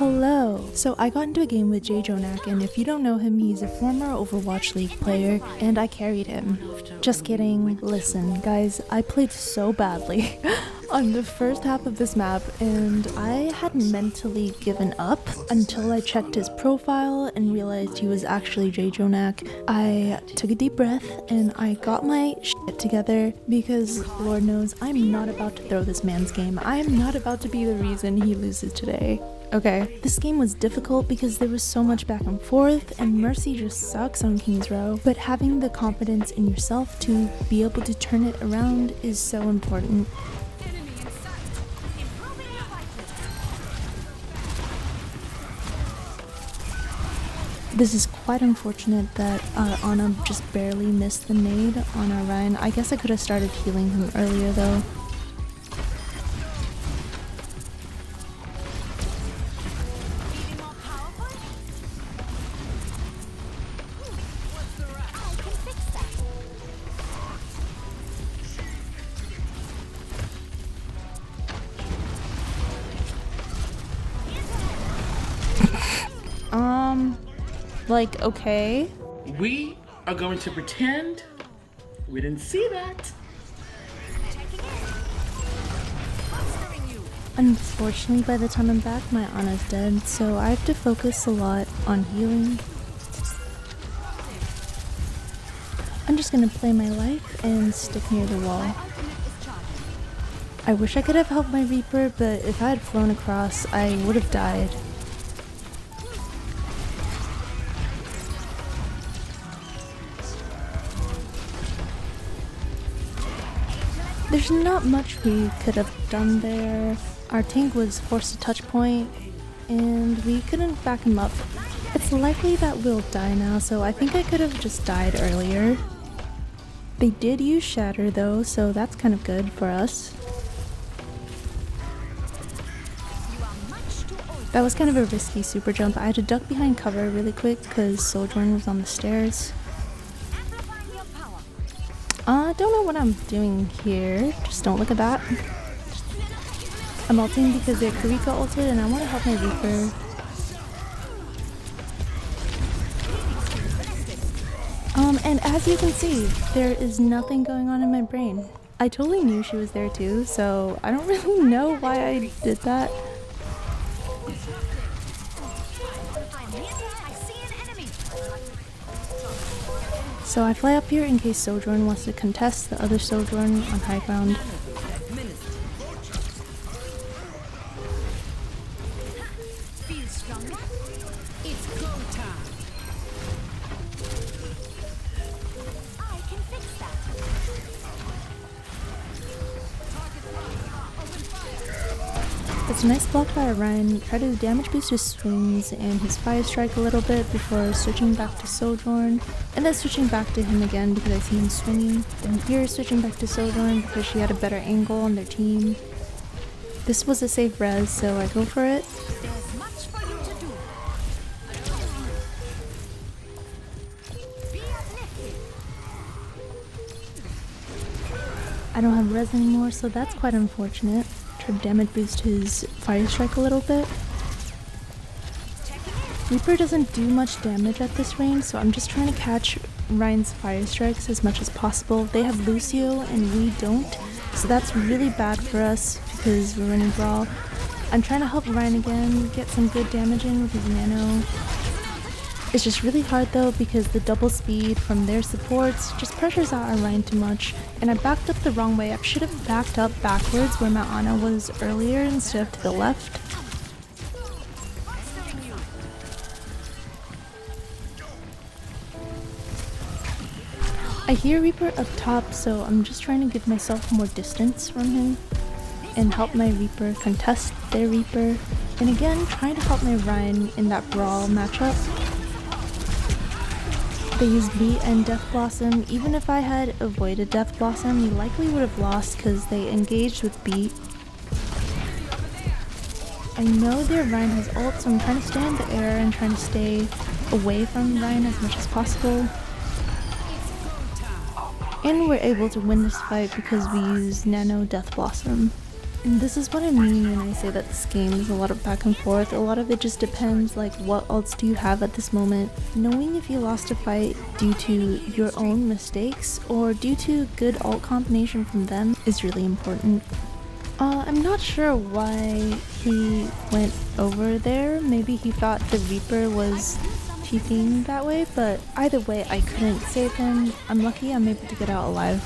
Hello! So I got into a game with JJONAK, and if you don't know him, he's a former Overwatch League player, and I carried him. Just kidding. Listen, guys, I played so badly on the first half of this map, and I had mentally given up until I checked his profile and realized he was actually JJONAK. I took a deep breath, and I got my shit together, because Lord knows I'm not about to throw this man's game. I am not about to be the reason he loses today. Okay, this game was difficult because there was so much back and forth, and Mercy just sucks on King's Row, but having the confidence in yourself to be able to turn it around is so important. This is quite unfortunate that Ana just barely missed the nade on our Ryan. I guess I could have started healing him earlier though. Like, okay. We are going to pretend we didn't see that. Unfortunately, by the time I'm back, my Ana's dead, so I have to focus a lot on healing. I'm just gonna play my life and stick near the wall. I wish I could have helped my Reaper, but if I had flown across, I would have died. There's not much we could have done there. Our tank was forced to touch point, and we couldn't back him up. It's likely that we'll die now, so I think I could have just died earlier. They did use Shatter though, so that's kind of good for us. That was kind of a risky super jump. I had to duck behind cover really quick because Sojourn was on the stairs. I don't know what I'm doing here, just don't look at that. I'm ulting because their Kurika ulted and I want to help my Reaper. And as you can see, there is nothing going on in my brain. I totally knew she was there too, so I don't really know why I did that. So I fly up here in case Sojourn wants to contest the other Sojourn on high ground. It's a nice block by Orion. Try to damage boost his swings and his fire strike a little bit before switching back to Sojourn, and then switching back to him again because I see him swinging. And here switching back to Sojourn because she had a better angle on their team. This was a safe res, so I go for it. I don't have res anymore, so that's quite unfortunate. Try to damage boost his fire strike a little bit. Reaper doesn't do much damage at this range, so I'm just trying to catch Ryan's fire strikes as much as possible. They have Lucio and we don't, so that's really bad for us because we're running Brawl. I'm trying to help Ryan again, get some good damage in with his nano. It's just really hard though because the double speed from their supports just pressures out our Ryan too much, and I backed up the wrong way. I should have backed up backwards where my Ana was earlier instead of to the left. I hear Reaper up top, so I'm just trying to give myself more distance from him and help my Reaper contest their Reaper, and again trying to help my Ryan in that Brawl matchup. They used Beat and Death Blossom. Even if I had avoided Death Blossom, we likely would have lost because they engaged with Beat. I know their Ryan has ult, so I'm trying to stay in the air and trying to stay away from Ryan as much as possible. And we're able to win this fight because we used Nano Death Blossom. And this is what I mean when I say that this game is a lot of back and forth. A lot of it just depends, like what ults do you have at this moment. Knowing if you lost a fight due to your own mistakes or due to good ult combination from them is really important. I'm not sure why he went over there. Maybe he thought the Reaper was TPing that way, but either way I couldn't save him. I'm lucky I'm able to get out alive.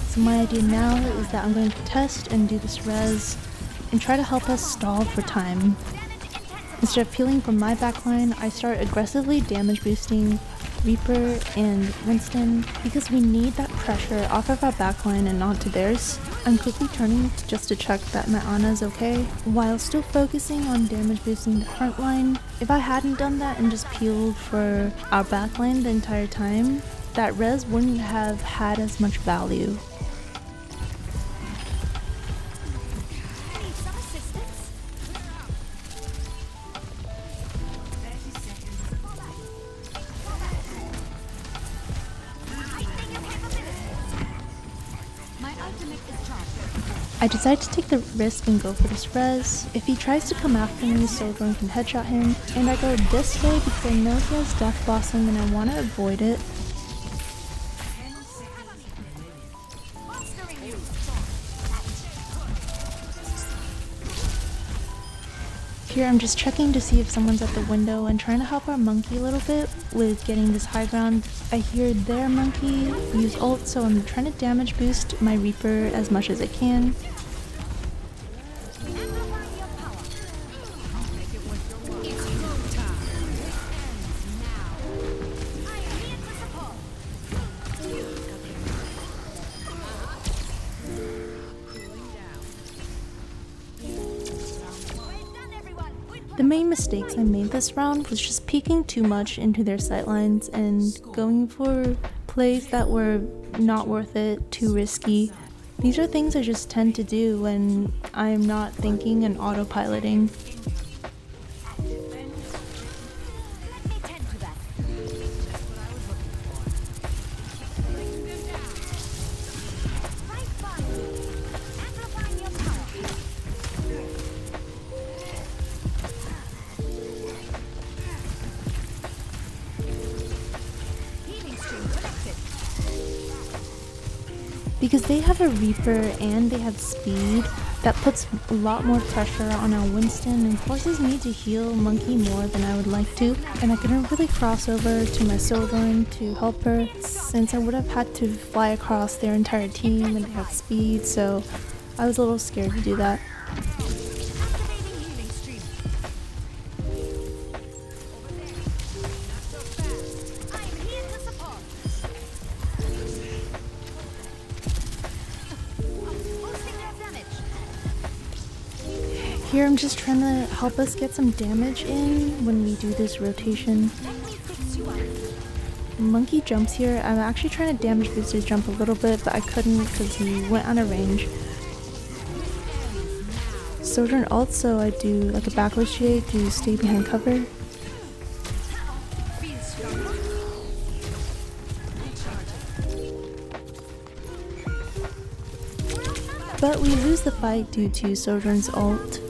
So my idea now is that I'm going to test and do this res and try to help us stall for time. Instead of peeling from my backline, I start aggressively damage boosting Reaper and Winston because we need that pressure off of our backline and onto theirs. I'm quickly turning just to check that my Ana is okay, while still focusing on damage boosting the front line. If I hadn't done that and just peeled for our backline the entire time, that res wouldn't have had as much value. I decide to take the risk and go for this res. If he tries to come after me, Sojourn can headshot him, and I go this way because I know he has Death Blossom and I want to avoid it. Here I'm just checking to see if someone's at the window and trying to help our monkey a little bit with getting this high ground. I hear their monkey use ult, so I'm trying to damage boost my Reaper as much as I can. The main mistakes I made this round was just peeking too much into their sightlines and going for plays that were not worth it, too risky. These are things I just tend to do when I'm not thinking and autopiloting. Because they have a Reaper and they have speed, that puts a lot more pressure on our Winston and forces me to heal Monkey more than I would like to. And I couldn't really cross over to my Sojourn to help her since I would have had to fly across their entire team and they have speed, so I was a little scared to do that. Here I'm just trying to help us get some damage in when we do this rotation. Monkey jumps here. I'm actually trying to damage boost his jump a little bit, but I couldn't because he went out of range. Sojourn ult, so I do like a backward shake to stay behind cover. But we lose the fight due to Sojourn's ult.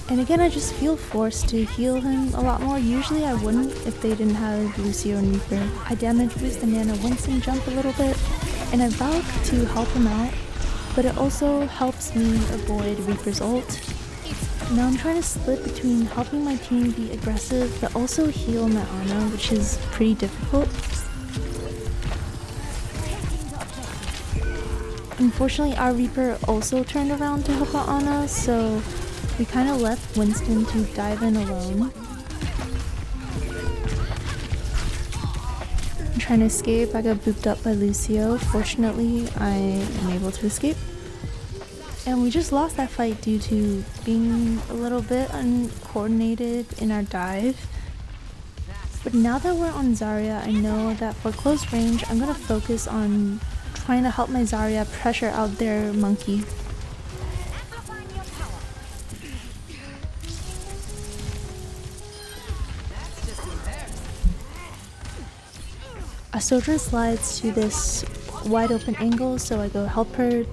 And again, I just feel forced to heal him a lot more. Usually I wouldn't if they didn't have Lucio and Reaper. I damage boost the Nana Winston jump a little bit, and I vowed to help him out, but it also helps me avoid Reaper's ult. Now I'm trying to split between helping my team be aggressive, but also heal my Ana, which is pretty difficult. Unfortunately, our Reaper also turned around to help out Ana, so we kind of left Winston to dive in alone. I'm trying to escape. I got booped up by Lucio. Fortunately, I am able to escape. And we just lost that fight due to being a little bit uncoordinated in our dive. But now that we're on Zarya, I know that for close range, I'm going to focus on trying to help my Zarya pressure out their monkey. A Sojourn slides to this wide open angle, so I go help her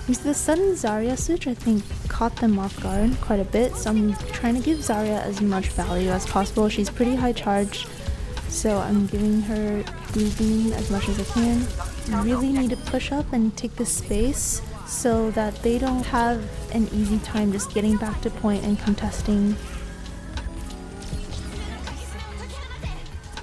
With the sudden Zarya switch, I think caught them off guard quite a bit, so I'm trying to give Zarya as much value as possible. She's pretty high charge, so I'm giving her blue beam as much as I can. I really need to push up and take the space so that they don't have an easy time just getting back to point and contesting.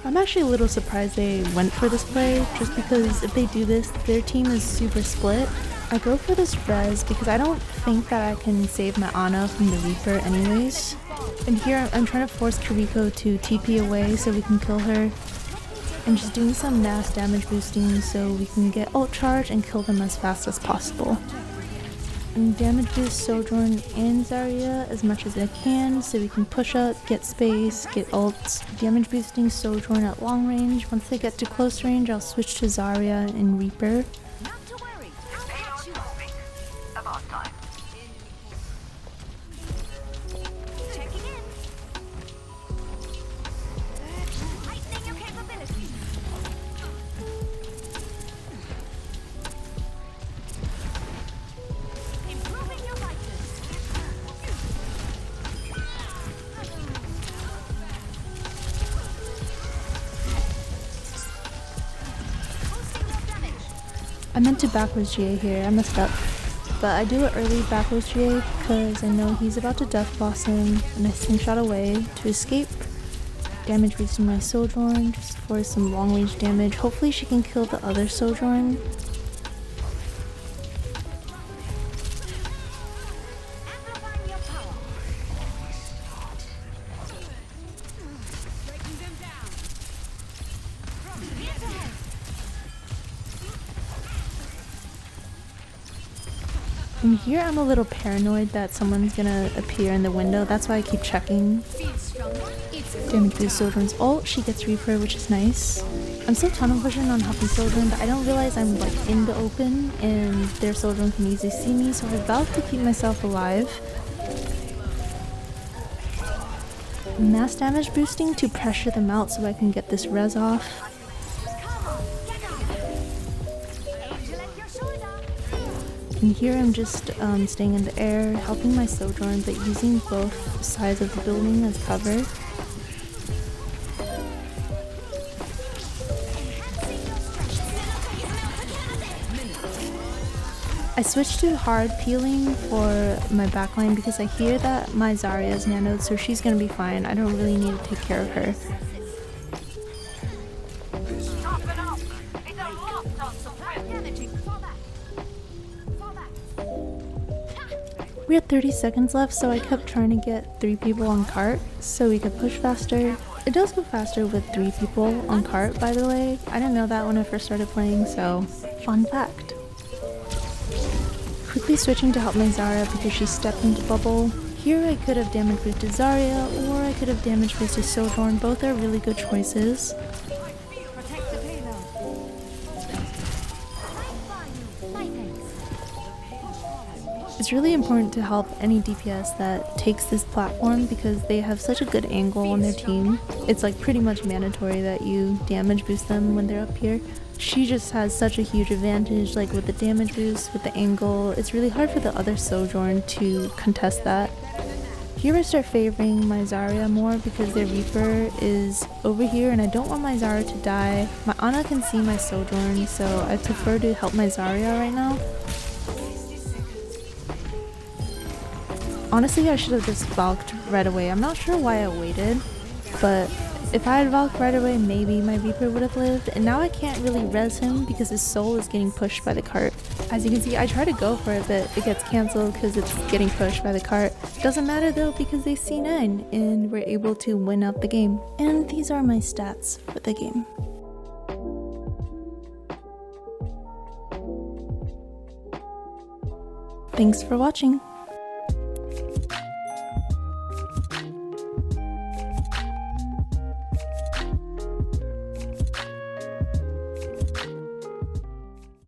I'm actually a little surprised they went for this play, just because if they do this, their team is super split. I go for this res because I don't think that I can save my Ana from the Reaper anyways. And here I'm trying to force Kiriko to TP away so we can kill her. And just doing some mass damage boosting so we can get ult charge and kill them as fast as possible. And damage boost Sojourn and Zarya as much as I can so we can push up, get space, get ults. Damage boosting Sojourn at long range. Once they get to close range, I'll switch to Zarya and Reaper. I meant to backwards GA here, I messed up. But I do it early backwards GA because I know he's about to death boss him, and I slingshot away to escape. Damage boosting my Sojourn just for some long range damage. Hopefully she can kill the other Sojourn. And here I'm a little paranoid that someone's gonna appear in the window, that's why I keep checking. Damage boost Sojourn's ult, she gets Reaper, which is nice. I'm still tunnel vision on Happy Sojourn, but I don't realize I'm like in the open and their Sojourn can easily see me, so I'm about to keep myself alive. Mass damage boosting to pressure them out so I can get this res off. And here I'm just staying in the air, helping my Sojourn, but using both sides of the building as cover. I switched to hard peeling for my backline because I hear that my Zarya is nanoed, so she's gonna be fine. I don't really need to take care of her. We had 30 seconds left, so I kept trying to get 3 people on cart so we could push faster. It does go faster with 3 people on cart, by the way. I didn't know that when I first started playing, so fun fact. Quickly switching to help my Zarya because she stepped into bubble. Here I could have damage boosted Zarya, or I could have damage boosted Sojourn. Both are really good choices. It's really important to help any DPS that takes this platform because they have such a good angle on their team. It's like pretty much mandatory that you damage boost them when they're up here. She just has such a huge advantage, like with the damage boost, with the angle. It's really hard for the other Sojourn to contest that. Here I start favoring my Zarya more because their Reaper is over here and I don't want my Zarya to die. My Ana can see my Sojourn, so I prefer to help my Zarya right now. Honestly, I should have just Valked right away. I'm not sure why I waited, but if I had Valked right away, maybe my Reaper would have lived. And now I can't really res him because his soul is getting pushed by the cart. As you can see, I try to go for it, but it gets cancelled because it's getting pushed by the cart. Doesn't matter though because they C9 and we're able to win out the game. And these are my stats for the game. Thanks for watching.